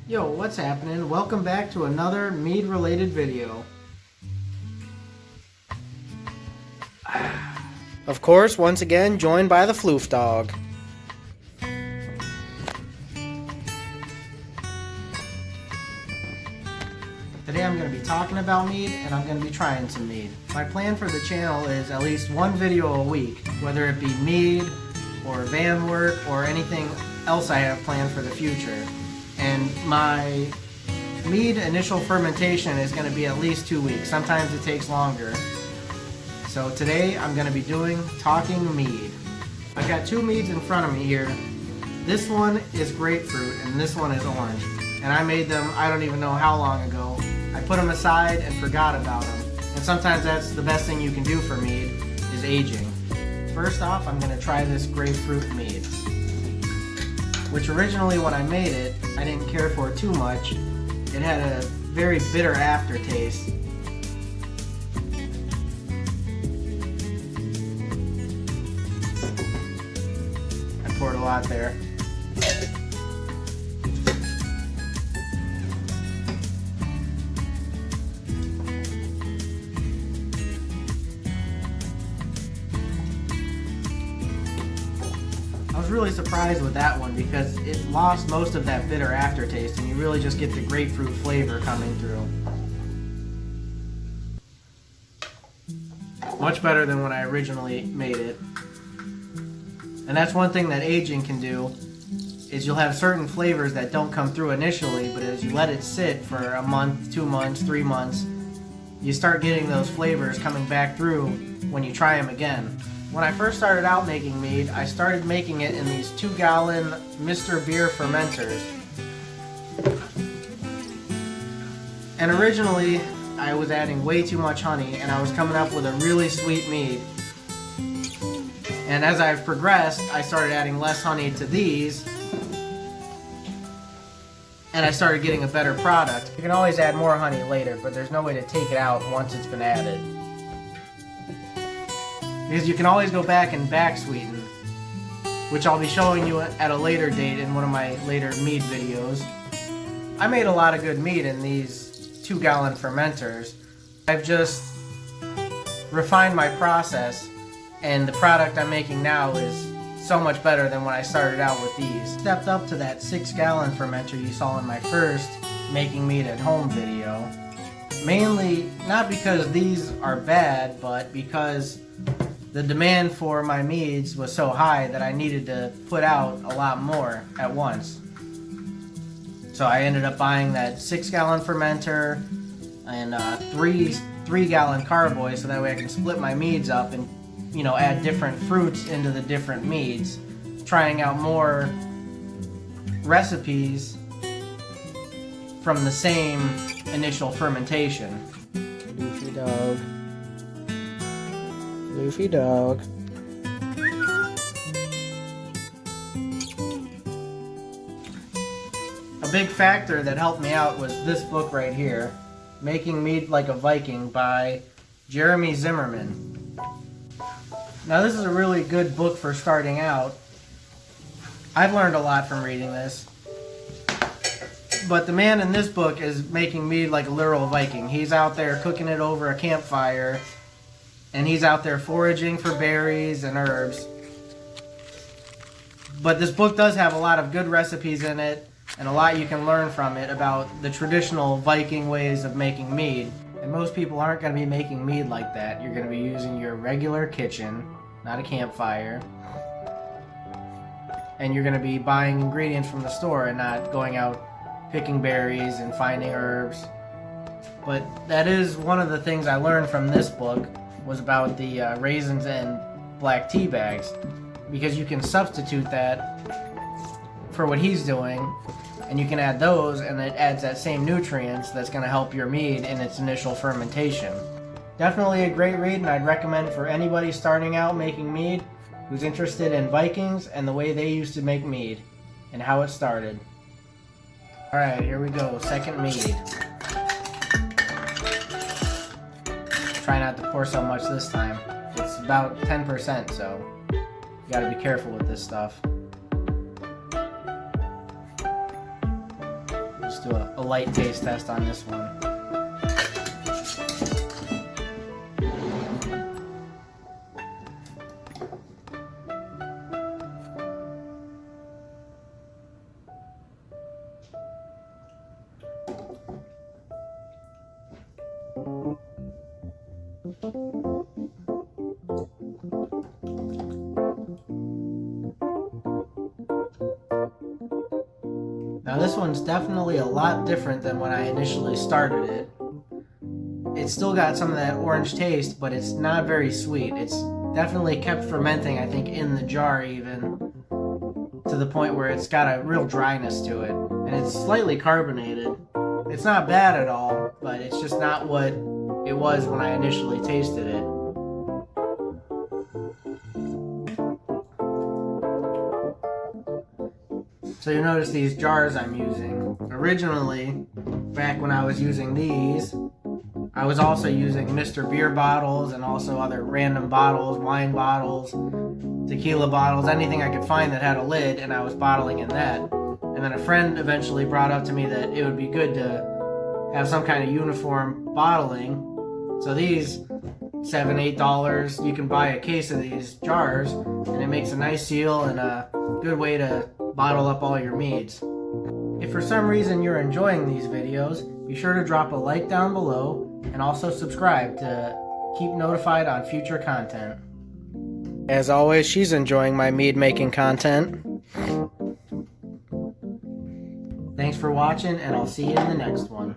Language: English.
Yo, what's happening? Welcome back to another mead related video. Of course, once again, joined by the floof dog. Today I'm going to be talking about mead and I'm going to be trying some mead. My plan for the channel is at least one video a week, whether it be mead or van work or anything else I have planned for the future. And my mead initial fermentation is going to be at least 2 weeks. Sometimes it takes longer. So today I'm going to be doing talking mead. I've got two meads in front of me here. This one is grapefruit and this one is orange. And I made them I don't even know how long ago. I put them aside and forgot about them. And sometimes that's the best thing you can do for mead is aging. First off, I'm going to try this grapefruit mead, which originally when I made it, I didn't care for it too much. It had a very bitter aftertaste. I poured a lot there. I was really surprised with that one because it lost most of that bitter aftertaste and you really just get the grapefruit flavor coming through. Much better than when I originally made it. And that's one thing that aging can do, is you'll have certain flavors that don't come through initially, but as you let it sit for a month, 2 months, 3 months, you start getting those flavors coming back through when you try them again. When I first started out making mead, I started making it in these 2-gallon Mr. Beer fermenters. And originally, I was adding way too much honey and I was coming up with a really sweet mead. And as I've progressed, I started adding less honey to these and I started getting a better product. You can always add more honey later, but there's no way to take it out once it's been added. Because you can always go back and back sweeten, which I'll be showing you at a later date in one of my later mead videos. I made a lot of good mead in these 2-gallon fermenters. I've just refined my process and the product I'm making now is so much better than when I started out with these. Stepped up to that 6-gallon fermenter you saw in my first making mead at home video. Mainly not because these are bad, but because the demand for my meads was so high that I needed to put out a lot more at once. So I ended up buying that 6-gallon fermenter and 3-gallon carboy so that way I can split my meads up and, you know, add different fruits into the different meads, trying out more recipes from the same initial fermentation. Goofy dog. Goofy dog. A big factor that helped me out was this book right here, Making Mead Like a Viking by Jeremy Zimmerman. Now this is a really good book for starting out. I've learned a lot from reading this. But the man in this book is making mead like a literal Viking. He's out there cooking it over a campfire. And he's out there foraging for berries and herbs. But this book does have a lot of good recipes in it, and a lot you can learn from it about the traditional Viking ways of making mead. And most people aren't going to be making mead like that. You're going to be using your regular kitchen, not a campfire. And you're going to be buying ingredients from the store and not going out picking berries and finding herbs. But that is one of the things I learned from this book, was about the raisins and black tea bags, because you can substitute that for what he's doing and you can add those and it adds that same nutrients that's going to help your mead in its initial fermentation. Definitely a great read, and I'd recommend it for anybody starting out making mead who's interested in Vikings and the way they used to make mead and how it started. Alright, here we go, second mead. Try not to pour so much this time. It's about 10%, so you gotta be careful with this stuff. Let's do a light taste test on this one. Now this one's definitely a lot different than when I initially started it. It's still got some of that orange taste, but it's not very sweet. It's definitely kept fermenting, I think, in the jar even, to the point where it's got a real dryness to it. And it's slightly carbonated. It's not bad at all, but it's just not what it was when I initially tasted it. So you notice these jars I'm using. Originally, back when I was using these, I was also using Mr. Beer bottles and also other random bottles, wine bottles, tequila bottles, anything I could find that had a lid, and I was bottling in that. And then a friend eventually brought up to me that it would be good to have some kind of uniform bottling. So these $7, $8, you can buy a case of these jars, and it makes a nice seal and a good way to bottle up all your meads. If for some reason you're enjoying these videos, be sure to drop a like down below and also subscribe to keep notified on future content. As always, she's enjoying my mead making content. Thanks for watching, and I'll see you in the next one.